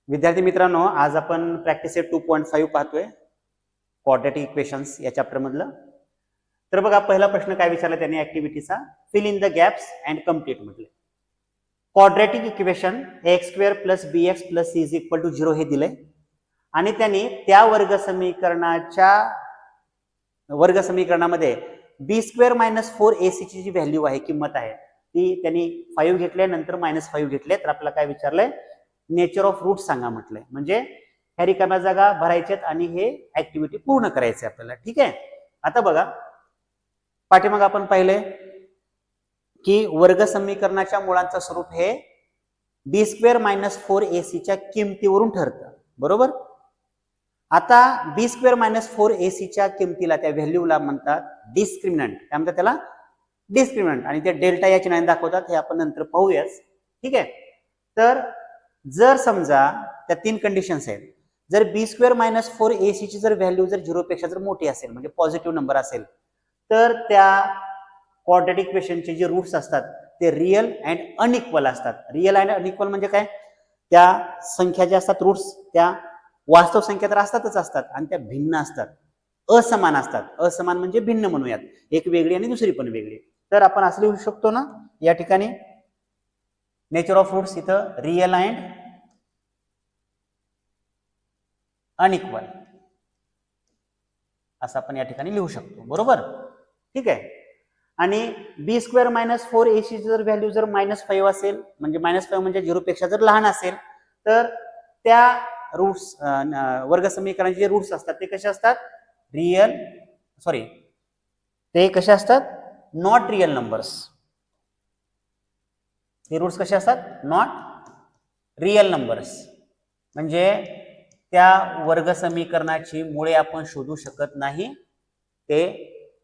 विद्यार्थी मित्रांनो, आज आपण प्रॅक्टिस सेट 2.5 पाहतोय, क्वाड्रॅटिक इक्वेशन्स या चॅप्टर मधलं. तर बघा, पहिला प्रश्न काय विचारला त्यांनी ऍक्टिव्हिटीचा, fill in the gaps and complete म्हटले. Quadratic equation x² + bx + c = 0 हे दिलंय आणि त्यांनी त्या वर्ग समीकरणामध्ये b² - 4ac ची जी व्हॅल्यू आहे, किंमत आहे, ती त्यांनी 5 घेतले, नंतर -5 घेतले. तर आपल्याला काय विचारलंय, नेचर ऑफ रूट सांगा म्हटलंय. म्हणजे ह्या रिकाम्या जागा भरायच्यात आणि हे ऍक्टिव्हिटी पूर्ण करायचे आपल्याला. ठीक आहे. आता बघा, पाठीमाग आपण पाहिले की वर्ग समीकरणाच्या मुळांचं स्वरूप हे b² - 4ac च्या किमतीवरून ठरतं, बरोबर. आता b² - 4ac च्या किमतीला, त्या व्हॅल्यूला म्हणतात डिस्क्रिमिनंट. काय म्हणतात त्याला? डिस्क्रिमिनंट. आणि ते डेल्टा या चिन्हाने दाखवतात, हे आपण नंतर पाहूयाच. ठीक आहे. तर जर समजा त्या तीन कंडिशन्स आहेत, जर b² - 4ac ची जर व्हॅल्यू जर 0 पेक्षा जर मोठी असेल, म्हणजे पॉझिटिव्ह नंबर असेल, तर त्या क्वाड्रॅटिक इक्वेशनचे जे रूट्स असतात ते रिअल अँड अनइक्वल असतात. रिअल अँड अनइक्वल म्हणजे काय? त्या संख्या ज्या असतात रूट्स, त्या वास्तव संख्या तर असतात आणि त्या भिन्न असतात, असमान असतात. असमान म्हणजे भिन्न म्हणूयात, एक वेगळी आणि दुसरी पण वेगळी. तर आपण असं लिहू शकतो ना या ठिकाणी, नेचर ऑफ रूट्स इथं रिअल अँड अनइक्वल असं आपण या ठिकाणी लिहू शकतो, बरोबर. ठीक आहे. आणि b² - 4ac जर व्हॅल्यू जर -5 असेल, म्हणजे -5 म्हणजे 0 पेक्षा जर लहान असेल, तर त्या रूट्स वर्ग समीकरणाचे जे रूट्स असतात ते कसे असतात? ते कसे असतात? Not real numbers. हे रूट्स कसे असतात? Not real numbers. म्हणजे त्या वर्ग समीकरणाची मुळे आपण शोधू शकत नाही, ते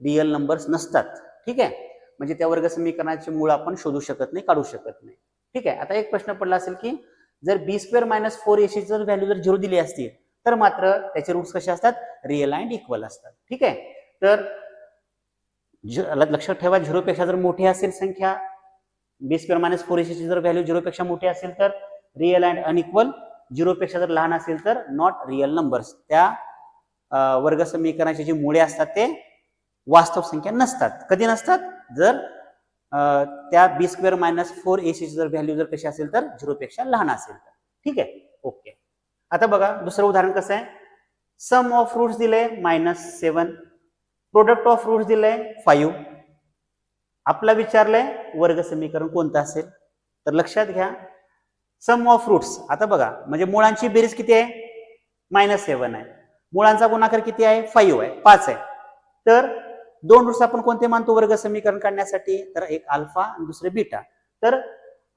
रिअल नंबर्स नसतात. ठीक आहे. म्हणजे त्या वर्ग समीकरणाची मूळ आपण शोधू शकत नाही, काढू शकत नाही. ठीक आहे. आता एक प्रश्न पडला असेल की जर b² - 4ac जर व्हॅल्यू जर 0 दिली असती, तर मात्र त्याचे रूट्स कसे असतात? रिअल अँड इक्वल असतात. ठीक आहे. तर लक्षात ठेवा, 0 पेक्षा जर मोठी असेल संख्या, b² - 4ac ची जर व्हॅल्यू 0 पेक्षा मोठी असेल तर रिअल अँड अनइक्वल, 0 पेक्षा जर लहान असेल तर नॉट रिअल नंबर्स. त्या वर्ग समीकरणाची जी मुळे असतात ते वास्तव संख्या नसतात. कधी नसतात? जर त्या b² - 4ac ची जर व्हॅल्यू जर कशी असेल तर 0 पेक्षा लहान असेल तर. ठीक आहे. ओके. आता बघा, दुसरं उदाहरण कसं आहे. सम ऑफ रूट्स दिले -7, प्रोडक्ट ऑफ रूट्स दिले 5. आपला विचारलंय वर्ग समीकरण कोणतं असेल. तर लक्षात घ्या, सम ऑफ रूट्स, आता बघा, म्हणजे मुळांची बेरीज किती आहे? -7 आहे. मुळांचा गुणाकार किती आहे? 5 आहे, 5 आहे. तर दोन रूट्स आपण कोणते मानतो वर्ग समीकरण काढण्यासाठी? तर एक अल्फा आणि दुसरे बीटा. तर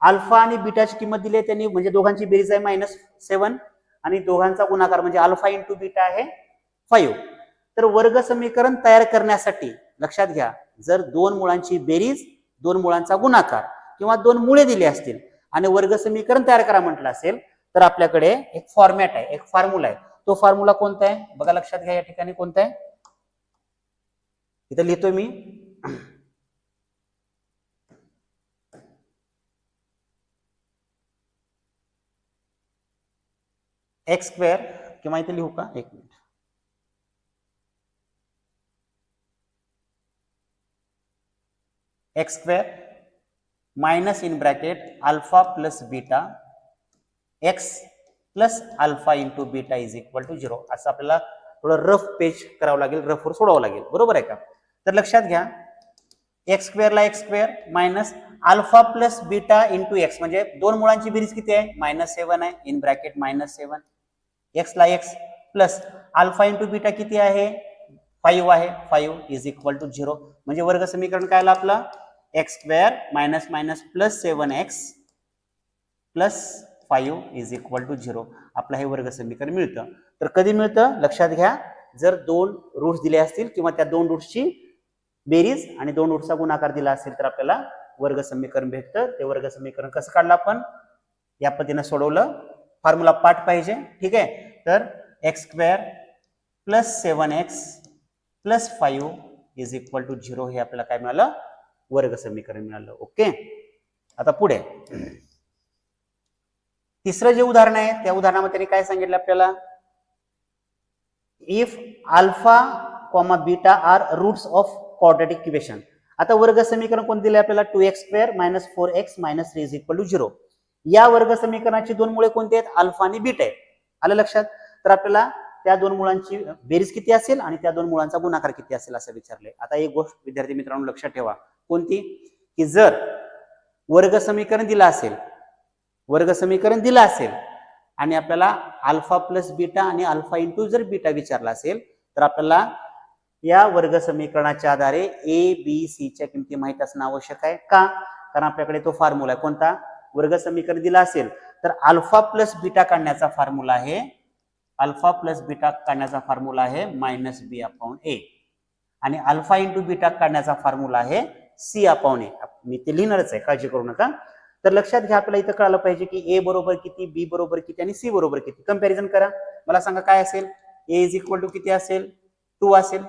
अल्फा आणि बीटाची किंमत दिली आहे त्यांनी, म्हणजे दोघांची बेरीज आहे -7 आणि दोघांचा गुणाकार म्हणजे अल्फा इंटू बीटा आहे 5. तर वर्ग समीकरण तयार करण्यासाठी लक्षात घ्या, जर दोन मुळांची बेरीज, दोन मुळांचा गुणाकार किंवा दोन मुळे दिली असतील आणि वर्ग समीकरण तयार करा म्हटलं असेल, तर आपल्याकडे एक फॉर्मॅट आहे, एक फॉर्म्युला आहे. तो फॉर्म्युला कोणता आहे? बघा, लक्षात घ्या या ठिकाणी कोणता आहे, इथं लिहितोय मी. x² किंवा इथे लिहू का? एक minute. x² minus in bracket alpha plus beta x plus alpha into beta is equal to 0. असं आपल्याला थोडं रफ पेज करावं लागेल, रफवर सोडावं लागेल, बरोबर आहे का? तर लक्षात घ्या, x² ला x² minus alpha plus beta into x, म्हणजे दोन मुळांची बेरीज किती आहे? -7 आहे, इन ब्रॅकेट -7, x ला x plus alpha into beta किती आहे? 5 आहे, 5 इज इक्वल टू 0. म्हणजे वर्ग समीकरण काय आलं आपलं? x² minus minus plus 7x plus 5 is equal to 0. आपलं हे वर्ग समीकरण मिळतं. तर कधी मिळतं? लक्षात घ्या, जर दोन रूट्स दिले असतील किंवा त्या दोन रूट्सची बेरीज आणि दोन रूट्सचा गुणाकार दिला असेल, तर आपल्याला वर्ग समीकरण भेटतं. ते वर्ग समीकरण कसं काढलं आपण? या पद्धतीने सोडवलं. फॉर्म्युला पाठ पाहिजे. ठीक आहे. तर x² plus 7x plus 5 is equal to 0 हे आपल्याला काय मिळालं? वर्ग समीकरण मिळालं. ओके. आता पुढे तिसरं जे उदाहरण आहे त्या उदाहरणामध्ये त्यांनी काय सांगितलं आपल्याला, if alpha comma beta are roots of quadratic equation. आता वर्ग समीकरण कोण दिले आपल्याला, 2x² - 4x - 3 = 0. या वर्ग समीकरणाची दोन मुळे कोणती आहेत, अल्फा आणि बीटा आहेत. आलं लक्षात. तर आपल्याला त्या दोन मुळांची बेरीज किती असेल आणि त्या दोन मुळांचा गुणाकार किती असेल असं विचारलंय. आता एक गोष्ट विद्यार्थी मित्रांनो लक्षात ठेवा, कोणती, की जर वर्ग समीकरण दिलं असेल आणि आपल्याला अल्फा प्लस बीटा आणि अल्फा इंटू जर बीटा विचारला असेल तर आपल्याला या वर्ग समीकरणाच्या आधारे ए बी सी च्या किमती माहित असणं आवश्यक आहे. का, कारण आपल्याकडे तो फॉर्म्युला आहे कोणता, वर्ग समीकरण दिला असेल तर अल्फा प्लस बीटा काढण्याचा फॉर्म्युला आहे, -b/a आणि अल्फा इंटू बीटा काढण्याचा फॉर्म्युला आहे c/a. मी ते लिहिणारच आहे, काळजी करू नका. तर लक्षात घ्या, आपल्याला इथं कळालं पाहिजे की ए बरोबर किती, बी बरोबर किती आणि सी बरोबर किती. कंपॅरिझन करा, मला सांगा काय असेल. ए इज इक्वल टू किती असेल, 2 असेल,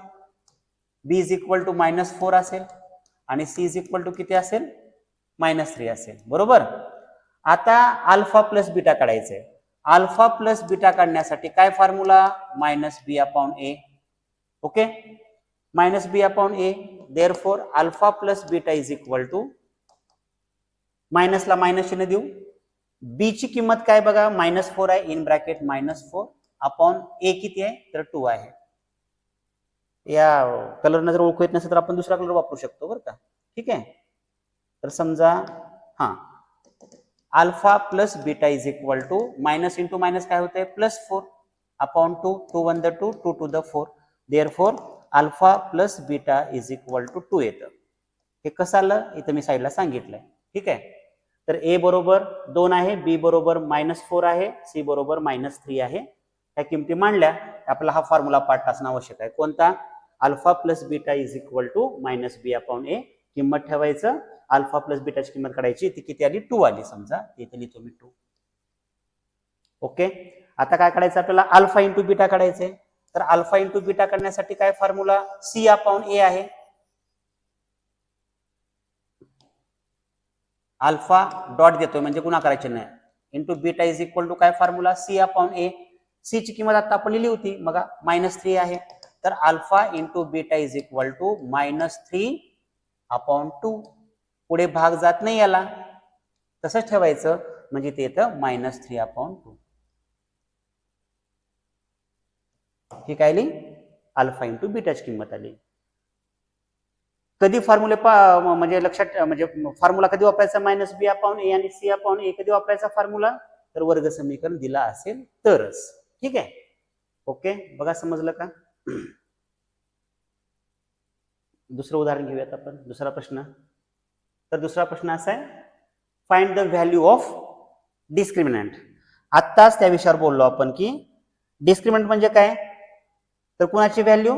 बी इज इक्वल टू -4 असेल आणि सी इज इक्वल टू किती असेल, -3 असेल. बरोबर. आता अल्फा प्लस बीटा काढायचंय. अल्फा प्लस बीटा काढण्यासाठी काय formula, -b/a. Okay, -b/a. Therefore alpha plus beta is equal to, मायनसला मायनस चिन्ह देऊ, बी ची किंमत काय बघा, -4 आहे, इन ब्रॅकेट -4/a किती आहे तर 2 आहे. या कलर जर ओळखू येत नसेल तर आपण दुसरा कलर वापरू शकतो बरं का. ठीक आहे. तर समजा alpha plus beta is equal to minus into minus काय होतंय, +4/2. 2 1 2, 2 2 4. Therefore alpha plus beta is equal to 2 येतं. हे कसं आलं इथं मी साईडला सांगितलंय. ठीक आहे. तर ए बरोबर 2 आहे, बी बरोबर -4 आहे, सी बरोबर -3 आहे. ह्या किमती मांडल्या आपल्याला हा फॉर्म्युला पाठ असणं आवश्यक आहे. कोणता, alpha plus beta is equal to -b/a. किंमत ठेवायचं, अल्फा प्लस बीटाची किंमत काढायची, ती किती आली, 2 आली. समजा इथे लिहितो मी 2. ओके. आता काय काढायचं आपल्याला, अल्फा इंटू बीटा काढायचंय. तर अल्फा इंटू बीटा काढण्यासाठी काय फॉर्म्युला, c/a आहे. अल्फा डॉट देतोय म्हणजे गुणाकाराचे नाही, into beta is equal to काय फॉर्म्युला, c/a. सी ची किंमत आता आपण लिहिली होती मग -3 आहे. तर alpha into beta is equal to -3/2. पुढे भाग जात नाही याला, तसंच ठेवायचं म्हणजे ते येतं -3/2. ही काय आली, अल्फा इंटू बीटाची किंमत आली. कधी फॉर्म्युले म्हणजे लक्षात म्हणजे फॉर्म्युला कधी वापरायचा, -b/a आणि c/a कधी वापरायचा फॉर्म्युला, तर वर्ग समीकरण दिला असेल तरच. ठीक आहे. ओके, बघा समजलं का. दुसरं उदाहरण घेऊयात आपण, दुसरा प्रश्न. तर दुसरा प्रश्न असा आहे, find the value of discriminant. आत्ताच त्या विषयावर बोललो आपण की डिस्क्रिमिनंट म्हणजे काय, तर कुणाची व्हॅल्यू,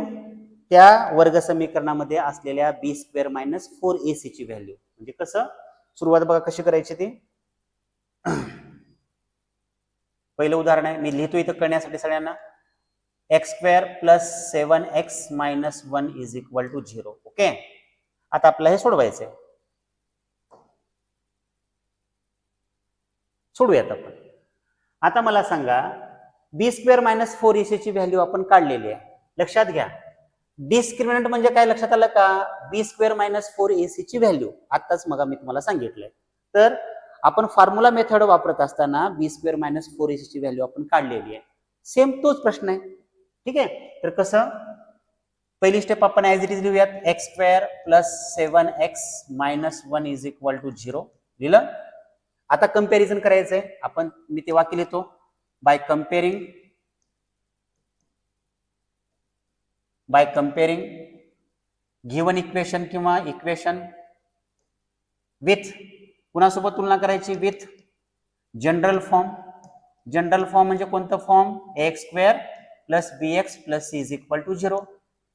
त्या वर्ग समीकरणामध्ये असलेल्या b² - 4ac ची व्हॅल्यू. म्हणजे कसं, सुरुवात बघा कशी करायची ती. पहिलं उदाहरण आहे, मी लिहितो इथं कळण्यासाठी सगळ्यांना, x² + 7x - 1 is equal to 0. Okay. आता आपल्याला हे सोडवायचंय. सोडूयात आपण. आता मला सांगा, b² - 4ac ची व्हॅल्यू आपण काढलेली आहे. लक्षात घ्या, डिस्क्रिमिनंट म्हणजे काय लक्षात आलं का, b² - 4ac ची व्हॅल्यू. आताच मग मी तुम्हाला सांगितलंय. तर आपण फॉर्म्युला मेथड वापरत असताना b² - 4ac ची व्हॅल्यू आपण काढलेली आहे. सेम तोच प्रश्न आहे. ठीक आहे. तर कसं, पहिली स्टेप आपण ऍज इट इज लिहूयात, x² + 7x - 1 is equal to 0 लिहिलं. आता कंपॅरिझन करायचंय आपण, मी ते वाक्य लिहितो, बाय कम्पेरिंग गिवन इक्वेशन किंवा इक्वेशन विथ, कुणासोबत तुलना करायची, with general form. General form म्हणजे कोणतं form, ax² + bx + c is equal to 0.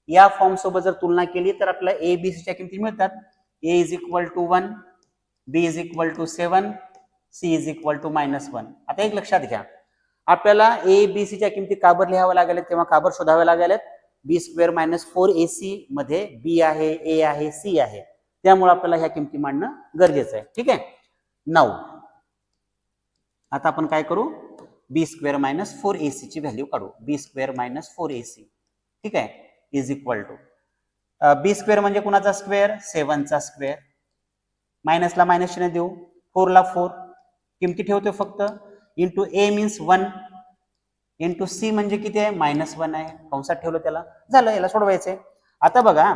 या फॉर्म सोबत जर तुलना केली तर आपल्याला a b c च्या किमती मिळतात. a is equal to 1, b is equal to 7, c is equal to -1. आता एक लक्षात घ्या, आपल्याला a b c च्या किमती काबर लिहाव्या लागल्या किंवा काबर शोधाव्या लागल्यात, b² - 4ac मध्ये b आहे, a आहे, c आहे, त्यामुळे आपल्याला ह्या किमती मांडणं गरजेचं आहे. ठीक आहे. नाऊ आता आपण काय करू, बी स्क्वेअर मायनस 4ac ची व्हॅल्यू काढू. बी स्क्वेअर मायनस 4ac, ठीक आहे, is equal to B square म्हणजे कुणाचा स्क्वेअर, 7चा स्क्वेअर, मायनसला मायनस चिन्ह देऊ, 4 ला 4, किमती ठेवतो फक्त, into A means 1, into C म्हणजे किती आहे, -1 आहे, कंसात ठेवलं त्याला, झालं. याला सोडवायचंय. आता बघा,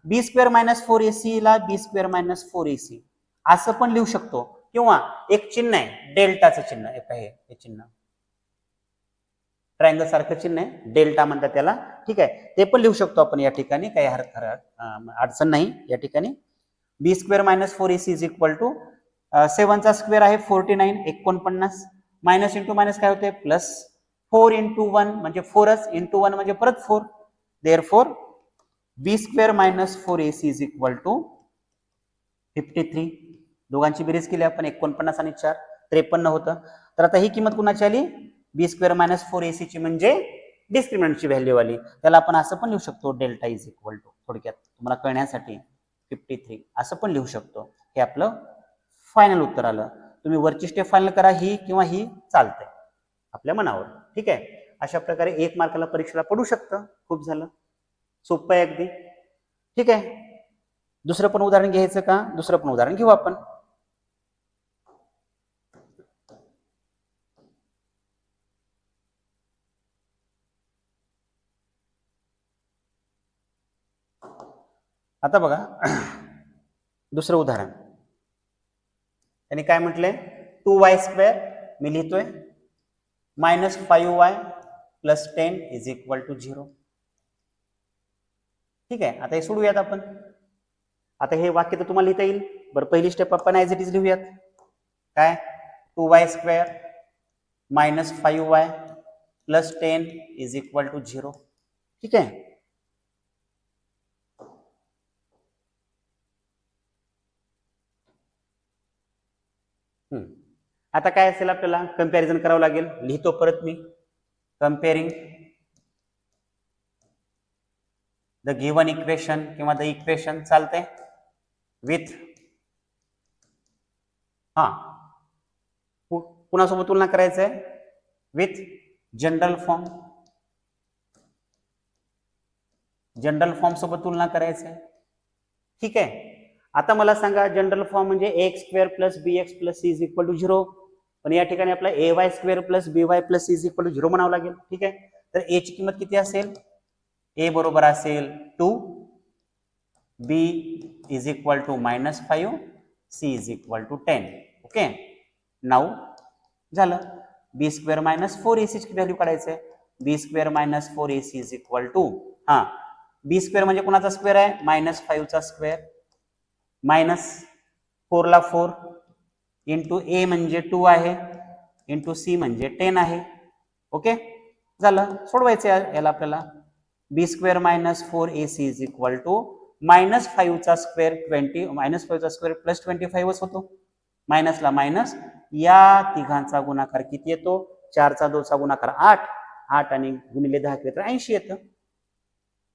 बी स्क्वेअर मायनस 4ac ला बी स्क्वेअर मायनस 4ac असं पण लिहू शकतो, किंवा एक चिन्ह आहे डेल्टाचं चिन्ह, हे चिन्ह ट्रायंगल सारखं चिन्ह आहे, डेल्टा म्हणतात त्याला, ठीक आहे, ते पण लिहू शकतो आपण या ठिकाणी, काही अडचण नाही या ठिकाणी. B square minus 4ac is equal to 7चा स्क्वेअर आहे 49, 49, मायनस इंटू मायनस काय होते, प्लस, 4 इंटू 1 म्हणजे 4च, इंटू 1 म्हणजे परत 4, therefore B square minus 4ac is equal to 53. दोघांची बेरीज केली आपण, 49 आणि 4 53 होतं. तर आता ही किंमत कुणाची आली, बी स्क्वेअर मायनस 4ac ची, म्हणजे डिस्क्रिमिनंटची व्हॅल्यू आली. त्याला आपण असं पण लिहू शकतो, डेल्टा इज इक्वल टू, थोडक्यात तुम्हाला कळण्यासाठी 53 असं पण लिहू शकतो. हे आपलं फायनल उत्तर आलं. तुम्ही वरची स्टेप फायनल करा, ही किंवा ही चालतंय आपल्या मनावर, ठीक आहे. अशा प्रकारे 1 मार्काला परीक्षेला पडू शकतं. खूप झालं, सोपं आहे अगदी, ठीक आहे. दुसरं पण उदाहरण घ्यायचं का, दुसरं पण उदाहरण घेऊ आपण. आता बघा दुसरं उदाहरण, त्यांनी काय म्हटलंय, 2y² मी लिहितोय, -5y plus 10 is equal to 0, ठीक आहे. आता हे सोडूयात आपण. आता हे वाक्य तर तुम्हाला लिहिता येईल. बरं, पहिली स्टेप आपण ॲज इट इज लिहूयात. काय, 2y² -5y plus 10 is equal to 0, ठीक आहे. आता काय असेल, आपल्याला कंपॅरिझन करावं लागेल. लिहितो परत मी, कंपेअरिंग द गिव्हन इक्वेशन किंवा द इक्वेशन, चालतंय, विथ, कुणासोबत तुलना करायचंय, with general form, general form सोबत तुलना करायचंय, ठीक आहे. आता मला सांगा, जनरल फॉर्म म्हणजे ax² plus bx plus c is equal to 0, पण या ठिकाणी आपला ay² plus by plus c is equal to 0 म्हणावं लागेल, ठीक आहे. तर a ची किंमत किती असेल, a बरोबर असेल 2, b is equal to -5, c is equal to 10, okay. Now झालं, b² मायनस 4ac ची व्हॅल्यू काढायचं आहे. b² minus 4ac is equal to, b² म्हणजे कोणाचा स्क्वेअर आहे, -5चा स्क्वेअर, मायनस 4 ला 4, इंटू a म्हणजे 2 आहे, इंटू c म्हणजे 10 आहे, ओके. झालं, सोडवायचं याला आपल्याला. b² minus 4ac is equal to -5चा स्क्वेअर 20, -5चा स्क्वेअर प्लस 25च होतो, मायनसला मायनस, या तिघांचा गुणाकार किती येतो, 4चा 2चा गुणाकार 8, 8 आणि गुणिले 10 केले तर 80 येतं.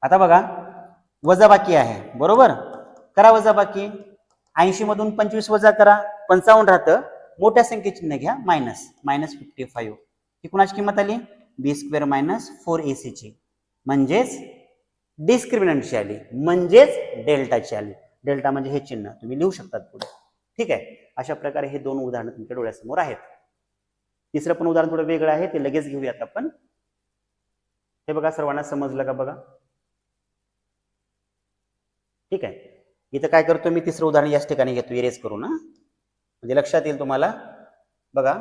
आता बघा, वजाबाकी आहे, बरोबर, करा वजाबाकी. 80 मधून 25 वजा करा, 55 राहतं, मोठ्या संख्येचे चिन्ह घ्या, -55. ही कुणाची किंमत आली, b² मायनस 4ac ची, म्हणजेच डिस्क्रिमिनंटची आली, म्हणजेच डेल्टाची आली. डेल्टा म्हणजे हे चिन्ह तुम्ही लिहू शकतात पुढे, ठीक आहे. अशा प्रकारे हे दोन उदाहरणं तुमच्या डोळ्यासमोर आहेत. तिसरं पण उदाहरण थोडं वेगळं आहे, ते लगेच घेऊयात आपण. हे बघा, सर्वांना समजलं का बघा, ठीक आहे. इथं काय करतो मी, तिसरं उदाहरण याच ठिकाणी घेतो, इरेज करू ना, म्हणजे लक्षात येईल तुम्हाला. बघा,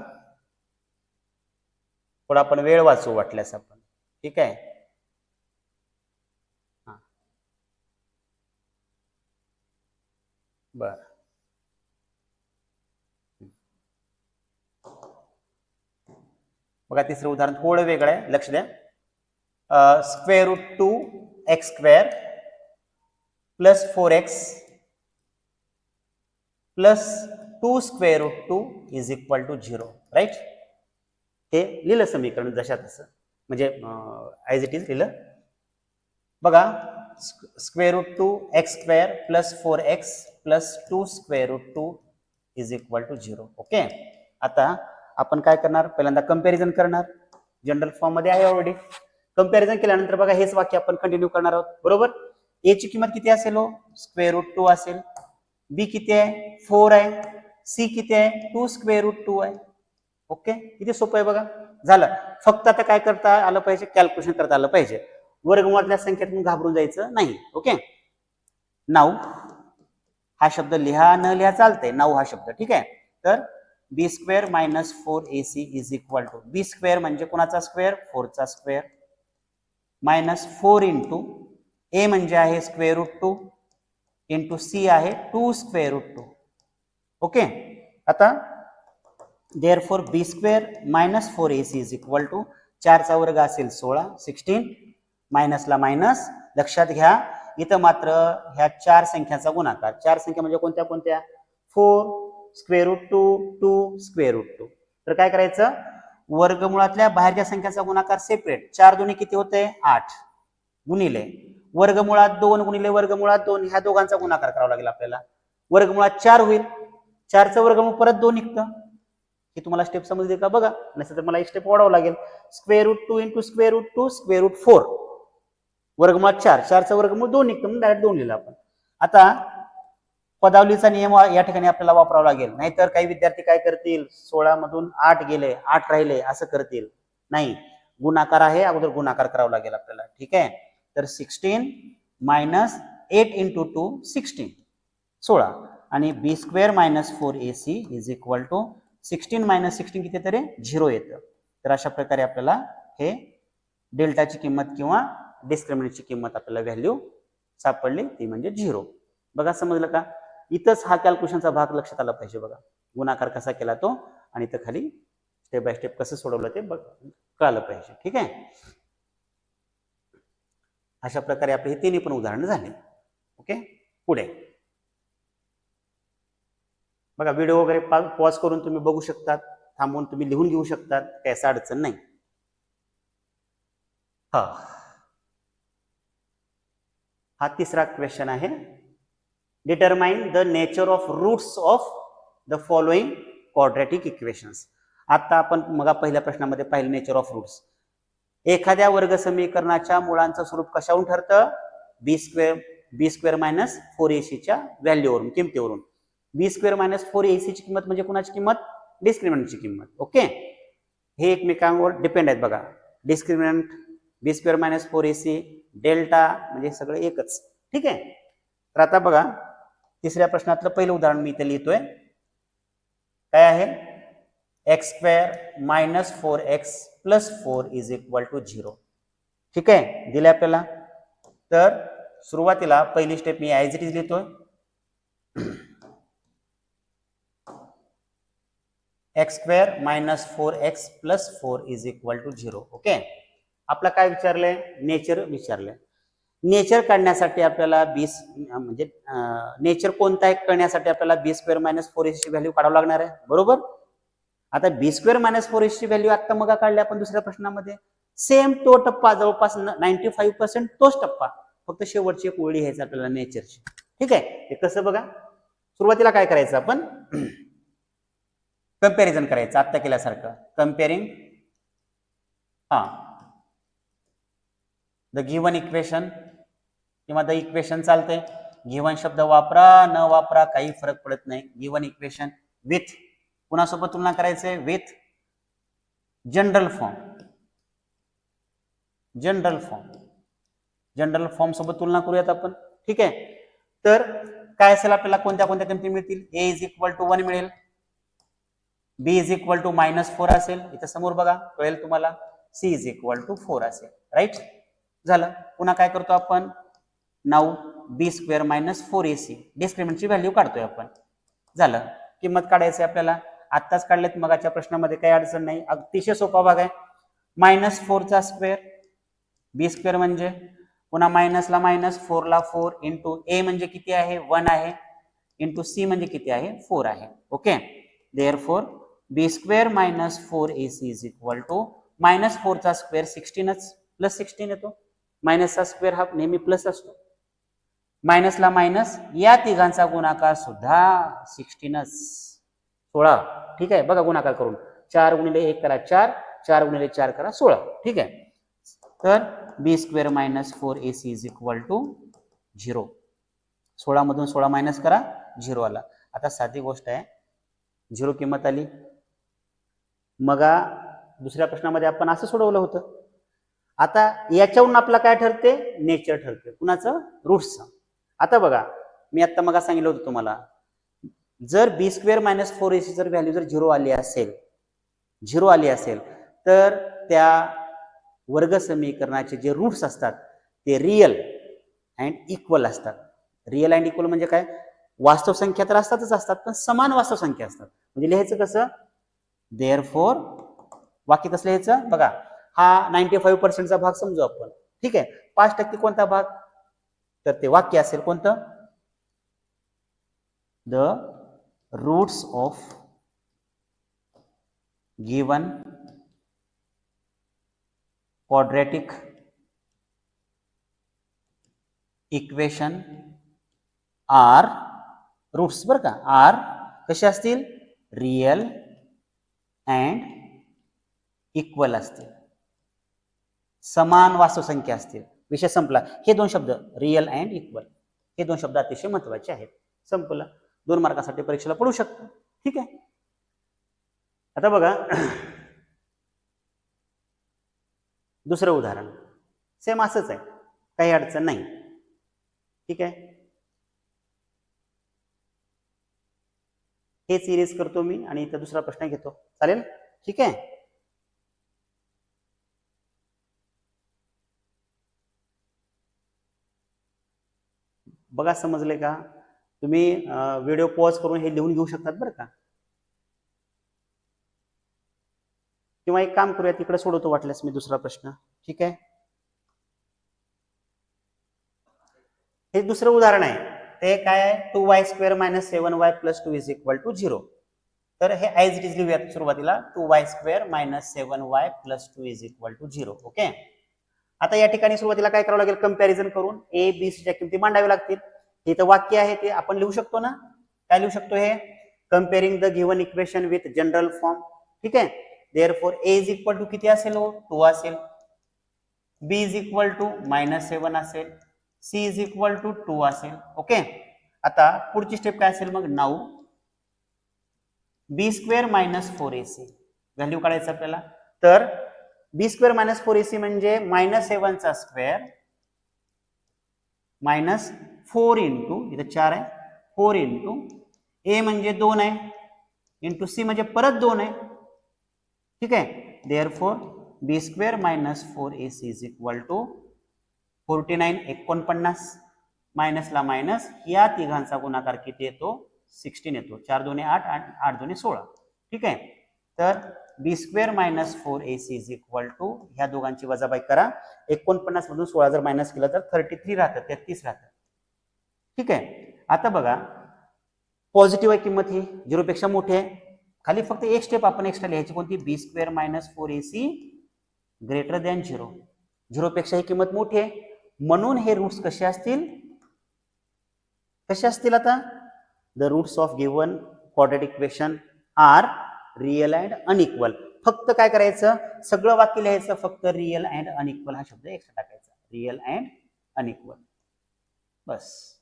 थोडा आपण वेळ वाचू वाटल्यास आपण, ठीक आहे. बर, बघा, तिसरं उदाहरण थोडं वेगळं आहे, लक्ष द्या. √2x² plus 4x plus 2√2 is equal to 0, right. हे लिहिलं समीकरण जशा तसं, म्हणजे ॲज इट इज लिहिलं. बघा, √2x² plus 4x plus 2√2 is equal to 0, okay. आता आपण काय करणार, पहिल्यांदा कंपॅरिझन करणार. जनरल फॉर्म मध्ये आहे ऑलरेडी. कंपॅरिझन केल्यानंतर बघा हेच वाक्य आपण कंटिन्यू करणार आहोत. बरोबर. ए ची किंमत किती असेल हो, स्क्वेअर रूट 2 असेल. बी किती आहे, 4 आहे. सी किती आहे, 2 स्क्वेअर रूट 2 आहे. ओके, किती सोपं आहे बघा. झालं. फक्त आता काय करता आलं पाहिजे, कॅल्क्युलेशन करता आलं पाहिजे. वर्गमुळातल्या संख्येतून घाबरून जायचं नाही. ओके. नाऊ हा शब्द लिहा न लिहा चालतंय, नाऊ हा शब्द. ठीक आहे. तर B square minus 4ac is equal to, B square म्हणजे कोणाचा स्क्वेअर, 4 चा स्क्वेअर, मायनस 4 इंटू ए म्हणजे आहे स्क्वेअर रूट 2 इंटू सी आहे 2 स्क्वेअर रूट 2. ओके. आता therefore B square minus 4ac is equal to, 4 चा वर्ग असेल 16, 16 मायनसला मायनस. लक्षात घ्या इथं मात्र ह्या 4 संख्याचा गुणाकार. 4 संख्या म्हणजे कोणत्या कोणत्या, 4 स्क्वेअर रूट 2, 2 स्क्वेअर रूट 2. तर काय करायचं, वर्गमुळातल्या बाहेरच्या संख्याचा गुणाकार सेपरेट. 4 दोन्ही किती होते, 8 गुणिले वर्गमुळात 2 गुणिले वर्गमुळात 2, ह्या दोघांचा गुणाकार करावा लागेल आपल्याला. वर्गमुळात 4 होईल, 4चं वर्गमूळ परत 2 निघतं. हे तुम्हाला स्टेप समजली का बघा, नसेल तर मला एक स्टेप वाढवावं लागेल. Square root 2 into square root 2 square root 4, वर्गमुळात 4, 4चं वर्गमूळ 2 निघतं म्हणून डायरेक्ट 2 लिहिलं आपण. आता पदावलीचा नियम या ठिकाणी आपल्याला वापरावा लागेल. नाहीतर काही विद्यार्थी काय करतील, 16 मधून 8 गेले, 8 राहिले असं करतील. नाही, गुणाकार आहे, अगोदर गुणाकार करावा लागेल आपल्याला. ठीक आहे. तर 16 मायनस 8 इंटू 2 16, 16 आणि B square minus 4ac is equal to 16 minus 16 किती तरी 0 येतं. तर अशा प्रकारे आपल्याला हे डेल्टाची किंमत किंवा डिस्क्रिमिनंटची किंमत आपल्याला व्हॅल्यू सापडली, ती म्हणजे 0. बघा समजलं का. इथंच हा कॅल्क्युलेशनचा भाग लक्षात आला पाहिजे बघा. गुणाकार कसा केला तो आणि इथं खाली स्टेप बाय स्टेप कसं सोडवलं ते कळालं पाहिजे. ठीक आहे. अशा प्रकारे आपले हे तिन्ही पण उदाहरणं झाले. ओके. पुढे बघा, व्हिडिओ वगैरे पॉज करून तुम्ही बघू शकतात, थांबवून तुम्ही लिहून घेऊ शकतात, काही असं अडचण नाही. हा तिसरा क्वेश्चन आहे. Determine the nature of roots of the following quadratic equations. आता आपण मग पहिल्या प्रश्नामध्ये पाहिलं नेचर ऑफ रूट्स. एखाद्या वर्ग समीकरणाच्या मुळांचं स्वरूप कशावरून ठरतं, बी स्क्वेअर मायनस 4ac व्हॅल्यूवरून, किमतीवरून. बी स्क्वेअर मायनस 4ac ची किंमत म्हणजे कुणाची किंमत, डिस्क्रिमिनंटची किंमत. ओके. हे एकमेकांवर डिपेंड आहेत बघा. डिस्क्रिमिनंट बी स्क्वेअर मायनस 4ac, डेल्टा म्हणजे सगळं एकच. ठीक आहे. तर आता बघा तिसऱ्या प्रश्नातलं पहिलं उदाहरण मी इथे लिहितोय. काय आहे, X square minus 4x plus 4 is equal to 0. ठीक आहे, दिले आपल्याला. तर सुरुवातीला पहिली स्टेप मी ॲज इट इज लिहितोय. X square minus 4x plus 4 is equal to 0. Okay. आपला काय विचारलंय, नेचर विचारलंय. नेचर काढण्यासाठी आपल्याला म्हणजे नेचर कोणता आहे कळण्यासाठी आपल्याला बी स्क्वेअर मायनस 4ac ची व्हॅल्यू काढावं लागणार आहे. बरोबर. आता बी स्क्वेअर मायनस 4ac ची व्हॅल्यू आता मग काढली आपण दुसऱ्या प्रश्नामध्ये. सेम तो टप्पा, जवळपास 95% तोच टप्पा, फक्त शेवटची एक ओळ लिहायची आपल्याला नेचरची. ठीक आहे. ते कसं बघा, सुरुवातीला काय करायचं आपण, कंपॅरिझन करायचं आत्ता केल्यासारखं. कंपेअरिंग द गिव्हन इक्वेशन किंवा द इक्वेशन चालतंय. गिव्हन शब्द वापरा न वापरा काही फरक पडत नाही. गिव्हन इक्वेशन विथ कुणासोबत तुलना करायचंय, with general form. General form सोबत तुलना करूयात आपण. ठीक आहे. तर काय असेल आपल्याला, कोणत्या कोणत्या किमती मिळतील. ए इज इक्वल टू 1 मिळेल, बी इज इक्वल टू -4 असेल, इथं समोर बघा कळेल तुम्हाला. सी इज इक्वल टू 4 असेल. राईट. झालं. पुन्हा काय करतो आपण, नाऊ बी स्क्वेअर मायनस 4ac डिस्क्रिमिनंटची व्हॅल्यू काढतोय आपण. झालं. किंमत काढायची आपल्याला, आत्ताच काढलेत मगाच्या प्रश्नामध्ये, काही अडचण नाही, अतिशय सोपा भाग आहे. -4 चा स्क्वेअर, बी स्क्वेअर म्हणजे पुन्हा मायनसला मायनस, 4 ला 4 इंटू ए म्हणजे किती आहे 1 आहे, इंटू सी म्हणजे किती आहे 4 आहे. Okay. Therefore B square minus 4ac is equal to -4 चा स्क्वेअर 16च प्लस 16 येतो. मायनसचा स्क्वेअर हा नेहमी प्लस असतो. मायनसला मायनस, या तिघांचा गुणाकार सुद्धा 16च, 16. ठीक आहे. बघा गुणाकार करून 4 गुणिले 1 करा 4, 4 गुणिले 4 करा 16. ठीक आहे. तर B square minus 4ac is equal to 0. 16 मधून 16 मायनस करा 0 आला. आता साधी गोष्ट आहे, 0 किंमत आली. मग दुसऱ्या प्रश्नामध्ये आपण असं सोडवलं होतं. आता याच्यावरून आपला काय ठरते, नेचर ठरते. कुणाचं, रूट्सचं. आता बघा, मी आता मग सांगितलं होतं तुम्हाला, जर बी स्क्वेअर मायनस 4ac जर व्हॅल्यू जर 0 आली असेल तर त्या वर्ग समीकरणाचे जे रूट्स असतात ते रियल अँड इक्वल असतात. रियल अँड इक्वल म्हणजे काय, वास्तव संख्या तर असतात पण समान वास्तव संख्या असतात. म्हणजे लिहायचं कसं, देअरफॉर, वाक्य कसं लिहायचं बघा, हा 95% भाग समजू आपण. ठीक आहे. 5% कोणता भाग, तर ते वाक्य असेल कोणतं, the roots of given quadratic equation are roots, बरं का, आर कसे असतील, रियल अँड इक्वल असतील, समान वास्तव संख्या असतील. विषय संपला. हे दोन शब्द, रियल अँड इक्वल, हे दोन शब्द अतिशय महत्वाचे आहेत. संपलं. 2 मार्कासाठी परीक्षेला पडू शकतो. ठीक आहे. आता बघा दुसरं उदाहरण, सेम असंच आहे, काही अडचण नाही. ठीक आहे. हेच इरेज करतो मी आणि इथं दुसरा प्रश्न घेतो, चालेल. ठीक आहे. बघा, समजले का तुम्ही, व्हिडिओ पॉज करून हे लिहून घेऊ शकतात बरं का. किंवा एक काम करूया, तिकडे सोडवतो वाटल्यास मी दुसरा प्रश्न. ठीक आहे. हे दुसरं उदाहरण आहे, ते काय आहे, 2y² - 7y + 2 = 0. तर हे ॲज इट इज लिहूयात सुरुवातीला, 2y² - 7y + 2 = 0. ओके. आता या ठिकाणी सुरुवातीला काय करावं लागेल, कंपॅरिझन करून ए बी सी च्या किमती मांडाव्या लागतील. हे तर वाक्य आहे, ते आपण लिहू शकतो ना. काय लिहू शकतो, हे comparing the given equation with general form. ठीक आहे. Therefore A is equal to किती असेल, 2 असेल, बी इज इक्वल टू -7 असेल, सी इज इक्वल टू 2 असेल. ओके. आता पुढची स्टेप काय असेल मग, नाऊ b² - 4ac व्हॅल्यू काढायचं आपल्याला. तर b² - 4ac म्हणजे -7² -4 इंटू, इथं 4 आहे, 4 इंटू a म्हणजे 2 आहे, इंटू सी म्हणजे परत 2 आहे. ठीक आहे. Therefore b² - 4ac is equal to 49, 49 मायनसला मायनस, या तिघांचा गुणाकार किती येतो, 16 येतो. 4 2 8 आणि 8 2 16. ठीक आहे. तर b² - 4ac is equal to, ह्या दोघांची वजाबाकी करा, 49 मधून 16 जर मायनस केलं तर 33 राहतं, 33 राहतं. ठीक आहे. आता बघा, पॉझिटिव्ह आहे किंमत, ही 0 पेक्षा मोठी आहे. खाली फक्त एक स्टेप आपण एक्स्ट्रा लिहायची, कोणती, b² - 4ac ग्रेटर दॅन 0. 0 पेक्षा ही किंमत मोठी आहे, म्हणून हे रूट्स कसे असतील, आता, the roots of given quadratic equation are real and unequal. फक्त काय करायचं, सगळं वाक्य लिहायचं, फक्त रियल अँड अनइक्वल हा शब्द एक्स्ट्रा टाकायचा, रियल अँड अनइक्वल. बस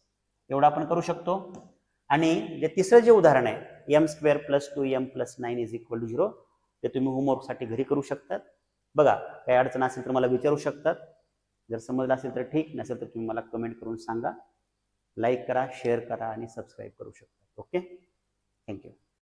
एवढं आपण करू शकतो. आणि जे तिसरं जे उदाहरण आहे, m² + 2m + 9 = 0, ते तुम्ही होमवर्कसाठी घरी करू शकतात. बघा, काही अडचण असेल तर मला विचारू शकतात. जर समजलं असेल तर ठीक, नसेल तर तुम्ही मला कमेंट करून सांगा. लाईक करा, शेअर करा आणि सबस्क्राईब करू शकता. ओके. थँक्यू.